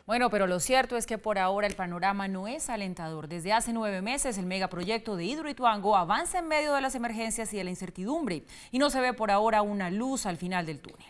Bueno, pero lo cierto es que por ahora el panorama no es alentador. Desde hace 9 meses el megaproyecto de Hidroituango avanza en medio de las emergencias y de la incertidumbre y no se ve por ahora una luz al final del túnel.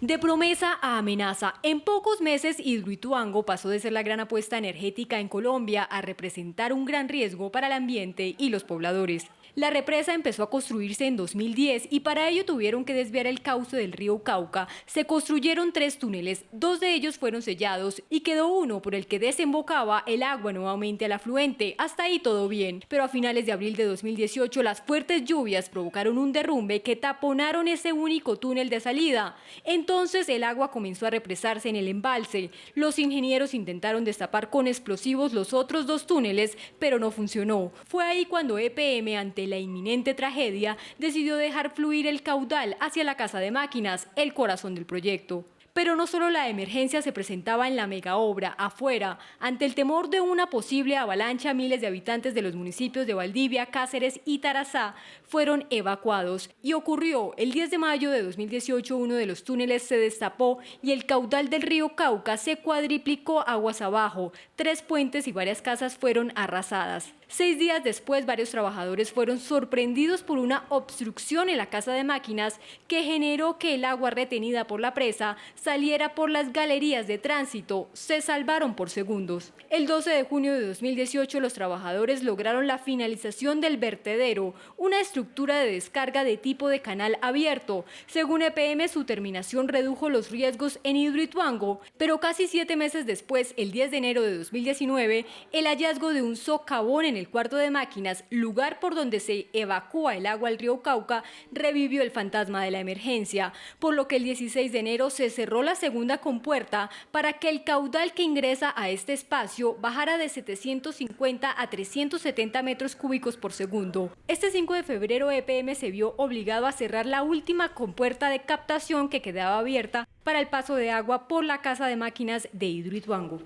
De promesa a amenaza, en pocos meses Hidroituango pasó de ser la gran apuesta energética en Colombia a representar un gran riesgo para el ambiente y los pobladores. La represa empezó a construirse en 2010 y para ello tuvieron que desviar el cauce del río Cauca. Se construyeron 3 túneles, 2 de ellos fueron sellados y quedó uno por el que desembocaba el agua nuevamente al afluente. Hasta ahí todo bien, pero a finales de abril de 2018 las fuertes lluvias provocaron un derrumbe que taponaron ese único túnel de salida. Entonces el agua comenzó a represarse en el embalse. Los ingenieros intentaron destapar con explosivos los otros 2 túneles, pero no funcionó. Fue ahí cuando EPM, ante la inminente tragedia, decidió dejar fluir el caudal hacia la Casa de Máquinas, el corazón del proyecto. Pero no solo la emergencia se presentaba en la megaobra, afuera. Ante el temor de una posible avalancha, miles de habitantes de los municipios de Valdivia, Cáceres y Tarazá fueron evacuados. Y ocurrió, el 10 de mayo de 2018, uno de los túneles se destapó y el caudal del río Cauca se cuadriplicó aguas abajo. 3 puentes y varias casas fueron arrasadas. 6 días después, varios trabajadores fueron sorprendidos por una obstrucción en la Casa de Máquinas que generó que el agua retenida por la presa saliera por las galerías de tránsito. Se salvaron por segundos. El 12 de junio de 2018, los trabajadores lograron la finalización del vertedero, una estructura de descarga de tipo de canal abierto. Según EPM, su terminación redujo los riesgos en Hidroituango, pero casi 7 meses después, el 10 de enero de 2019, el hallazgo de un socavón en el cuarto de máquinas, lugar por donde se evacúa el agua al río Cauca, revivió el fantasma de la emergencia, por lo que el 16 de enero se cerró la segunda compuerta para que el caudal que ingresa a este espacio bajara de 750 a 370 metros cúbicos por segundo. Este 5 de febrero EPM se vio obligado a cerrar la última compuerta de captación que quedaba abierta para el paso de agua por la Casa de Máquinas de Hidroituango.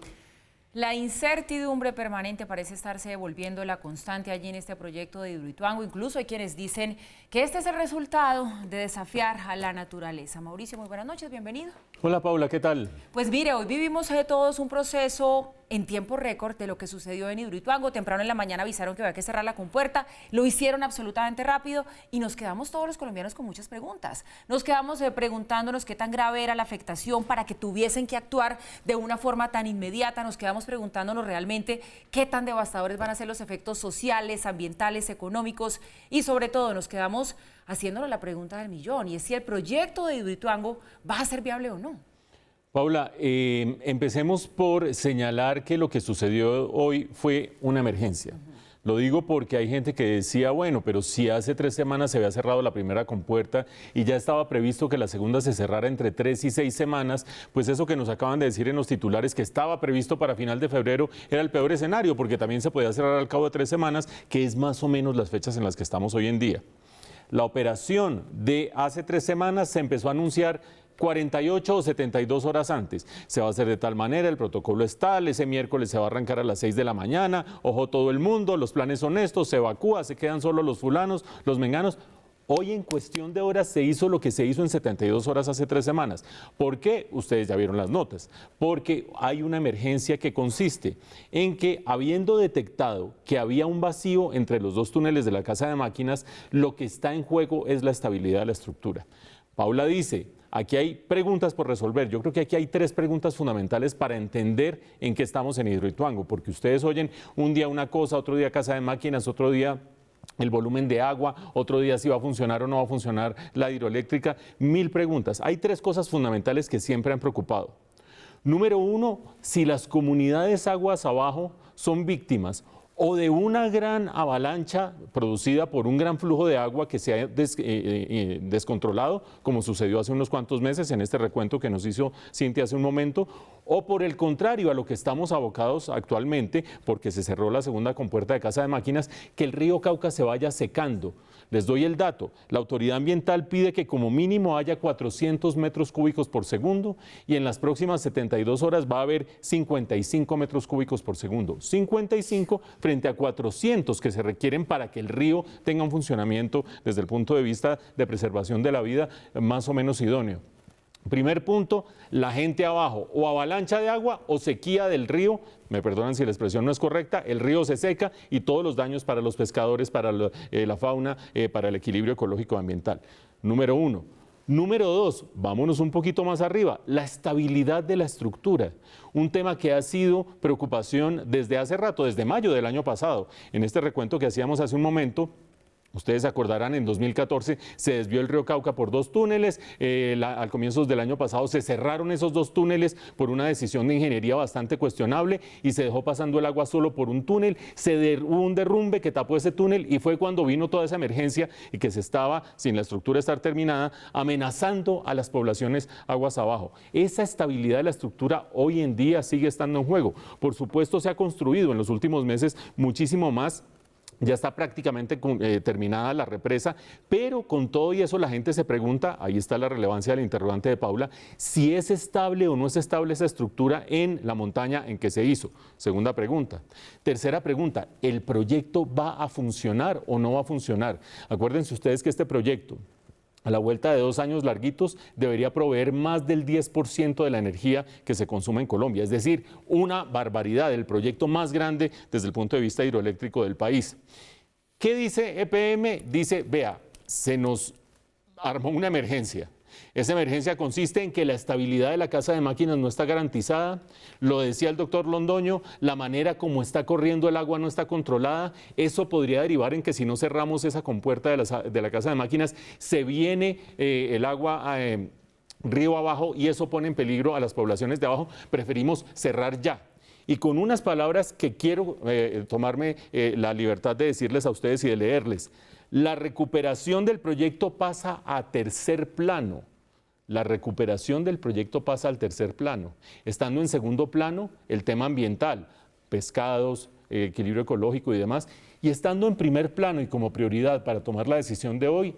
La incertidumbre permanente parece estarse volviendo la constante allí en este proyecto de Hidroituango. Incluso hay quienes dicen que este es el resultado de desafiar a la naturaleza. Mauricio, muy buenas noches, bienvenido. Hola Paula, ¿qué tal? Pues mire, hoy vivimos todos un proceso en tiempo récord de lo que sucedió en Hidroituango. Temprano en la mañana avisaron que había que cerrar la compuerta, lo hicieron absolutamente rápido y nos quedamos todos los colombianos con muchas preguntas. Nos quedamos preguntándonos qué tan grave era la afectación para que tuviesen que actuar de una forma tan inmediata. Nos quedamos preguntándonos realmente qué tan devastadores van a ser los efectos sociales, ambientales, económicos y sobre todo nos quedamos haciéndonos la pregunta del millón, y es si el proyecto de Hidroituango va a ser viable o no. Paula, empecemos por señalar que lo que sucedió hoy fue una emergencia. Lo digo porque hay gente que decía, bueno, pero si hace 3 semanas se había cerrado la primera compuerta y ya estaba previsto que la segunda se cerrara entre 3 y 6 semanas, pues eso que nos acaban de decir en los titulares que estaba previsto para final de febrero era el peor escenario, porque también se podía cerrar al cabo de 3 semanas, que es más o menos las fechas en las que estamos hoy en día. La operación de hace 3 semanas se empezó a anunciar 48 o 72 horas antes. Se va a hacer de tal manera, el protocolo es tal, ese miércoles se va a arrancar a las 6 de la mañana, ojo todo el mundo, los planes son estos, se evacúa, se quedan solo los fulanos, los menganos. Hoy en cuestión de horas se hizo lo que se hizo en 72 horas hace 3 semanas. ¿Por qué? Ustedes ya vieron las notas. Porque hay una emergencia que consiste en que, habiendo detectado que había un vacío entre los 2 túneles de la Casa de Máquinas, lo que está en juego es la estabilidad de la estructura. Paula dice, aquí hay preguntas por resolver. Yo creo que aquí hay 3 preguntas fundamentales para entender en qué estamos en Hidroituango, porque ustedes oyen un día una cosa, otro día Casa de Máquinas, otro día el volumen de agua, otro día si va a funcionar o no va a funcionar la hidroeléctrica, 1000 preguntas. Hay 3 cosas fundamentales que siempre han preocupado. Número 1, si las comunidades aguas abajo son víctimas o de una gran avalancha producida por un gran flujo de agua que se ha descontrolado, como sucedió hace unos cuantos meses en este recuento que nos hizo Cintia hace un momento, o por el contrario a lo que estamos abocados actualmente, porque se cerró la segunda compuerta de Casa de Máquinas, que el río Cauca se vaya secando. Les doy el dato, la autoridad ambiental pide que como mínimo haya 400 metros cúbicos por segundo y en las próximas 72 horas va a haber 55 metros cúbicos por segundo. 55 frente a 400 que se requieren para que el río tenga un funcionamiento desde el punto de vista de preservación de la vida más o menos idóneo. Primer punto, la gente abajo, o avalancha de agua o sequía del río, me perdonan si la expresión no es correcta, el río se seca y todos los daños para los pescadores, para la fauna, para el equilibrio ecológico y ambiental. Número 1. Número 2, vámonos un poquito más arriba, la estabilidad de la estructura, un tema que ha sido preocupación desde hace rato, desde mayo del año pasado. En este recuento que hacíamos hace un momento, ustedes se acordarán, en 2014 se desvió el río Cauca por 2 túneles, al comienzo del año pasado se cerraron esos 2 túneles por una decisión de ingeniería bastante cuestionable y se dejó pasando el agua solo por un túnel, hubo un derrumbe que tapó ese túnel y fue cuando vino toda esa emergencia y que se estaba, sin la estructura estar terminada, amenazando a las poblaciones aguas abajo. Esa estabilidad de la estructura hoy en día sigue estando en juego. Por supuesto, se ha construido en los últimos meses muchísimo más. Ya está prácticamente terminada la represa, pero con todo y eso la gente se pregunta, ahí está la relevancia del interrogante de Paula, si es estable o no es estable esa estructura en la montaña en que se hizo. Segunda pregunta. Tercera pregunta, ¿el proyecto va a funcionar o no va a funcionar? Acuérdense ustedes que este proyecto, a la vuelta de 2 años larguitos, debería proveer más del 10% de la energía que se consume en Colombia. Es decir, una barbaridad, el proyecto más grande desde el punto de vista hidroeléctrico del país. ¿Qué dice EPM? Dice, vea, se nos armó una emergencia. Esa emergencia consiste en que la estabilidad de la casa de máquinas no está garantizada, lo decía el doctor Londoño, la manera como está corriendo el agua no está controlada, eso podría derivar en que si no cerramos esa compuerta de la casa de máquinas, se viene el agua río abajo y eso pone en peligro a las poblaciones de abajo, preferimos cerrar ya. Y con unas palabras que quiero tomarme la libertad de decirles a ustedes y de leerles. La recuperación del proyecto pasa a tercer plano. La recuperación del proyecto pasa al tercer plano. Estando en segundo plano, el tema ambiental, pescados, equilibrio ecológico y demás. Y estando en primer plano y como prioridad para tomar la decisión de hoy,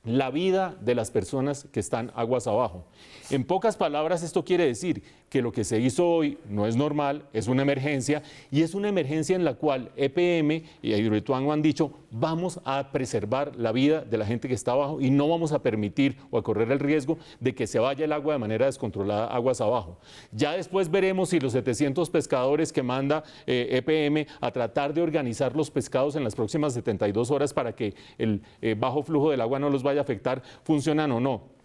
la vida de las personas que están aguas abajo. En pocas palabras, esto quiere decir que lo que se hizo hoy no es normal, es una emergencia y es una emergencia en la cual EPM y Hidroituango han dicho vamos a preservar la vida de la gente que está abajo y no vamos a permitir o a correr el riesgo de que se vaya el agua de manera descontrolada aguas abajo. Ya después veremos si los 700 pescadores que manda EPM a tratar de organizar los pescados en las próximas 72 horas para que el bajo flujo del agua no los vaya a afectar, funcionan o no.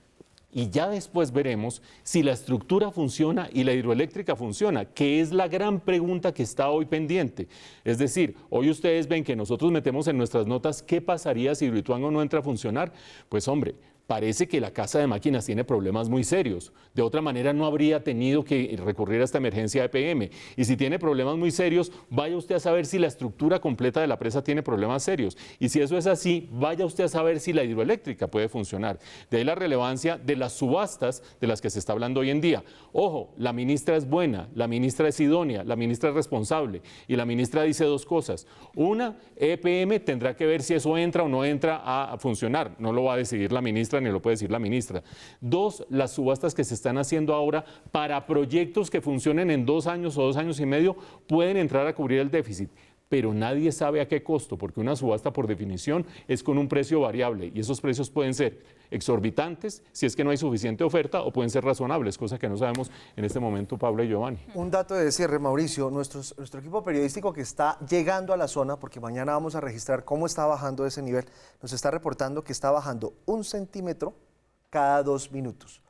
Y ya después veremos si la estructura funciona y la hidroeléctrica funciona, que es la gran pregunta que está hoy pendiente. Es decir, hoy ustedes ven que nosotros metemos en nuestras notas qué pasaría si Hidroituango no entra a funcionar. Pues hombre, parece que la casa de máquinas tiene problemas muy serios. De otra manera no habría tenido que recurrir a esta emergencia de EPM. Y si tiene problemas muy serios, vaya usted a saber si la estructura completa de la presa tiene problemas serios. Y si eso es así, vaya usted a saber si la hidroeléctrica puede funcionar. De ahí la relevancia de las subastas de las que se está hablando hoy en día. Ojo, la ministra es buena, la ministra es idónea, la ministra es responsable. Y la ministra dice 2 cosas. Una, EPM tendrá que ver si eso entra o no entra a funcionar. No lo va a decidir la ministra ni lo puede decir la ministra. 2, las subastas que se están haciendo ahora para proyectos que funcionen en 2 años o 2 años y medio pueden entrar a cubrir el déficit. Pero nadie sabe a qué costo, porque una subasta por definición es con un precio variable y esos precios pueden ser exorbitantes si es que no hay suficiente oferta o pueden ser razonables, cosa que no sabemos en este momento Paula y Giovanni. Un dato de cierre, Mauricio, nuestro equipo periodístico que está llegando a la zona, porque mañana vamos a registrar cómo está bajando ese nivel, nos está reportando que está bajando 1 centímetro cada 2 minutos.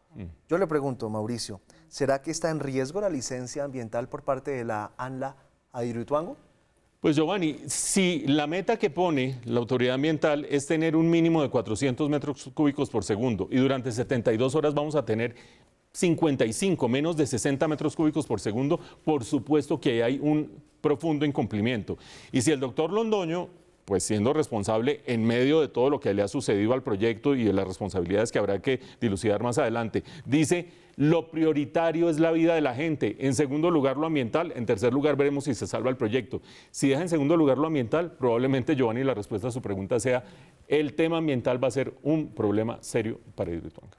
Yo le pregunto, Mauricio, ¿será que está en riesgo la licencia ambiental por parte de la ANLA a Hidroituango? Pues Giovanni, si la meta que pone la autoridad ambiental es tener un mínimo de 400 metros cúbicos por segundo y durante 72 horas vamos a tener 55, menos de 60 metros cúbicos por segundo, por supuesto que hay un profundo incumplimiento. Y si el doctor Londoño, pues siendo responsable en medio de todo lo que le ha sucedido al proyecto y de las responsabilidades que habrá que dilucidar más adelante, dice lo prioritario es la vida de la gente, en segundo lugar lo ambiental, en tercer lugar veremos si se salva el proyecto. Si deja en segundo lugar lo ambiental, probablemente, Giovanni, la respuesta a su pregunta sea el tema ambiental va a ser un problema serio para Hidroituango.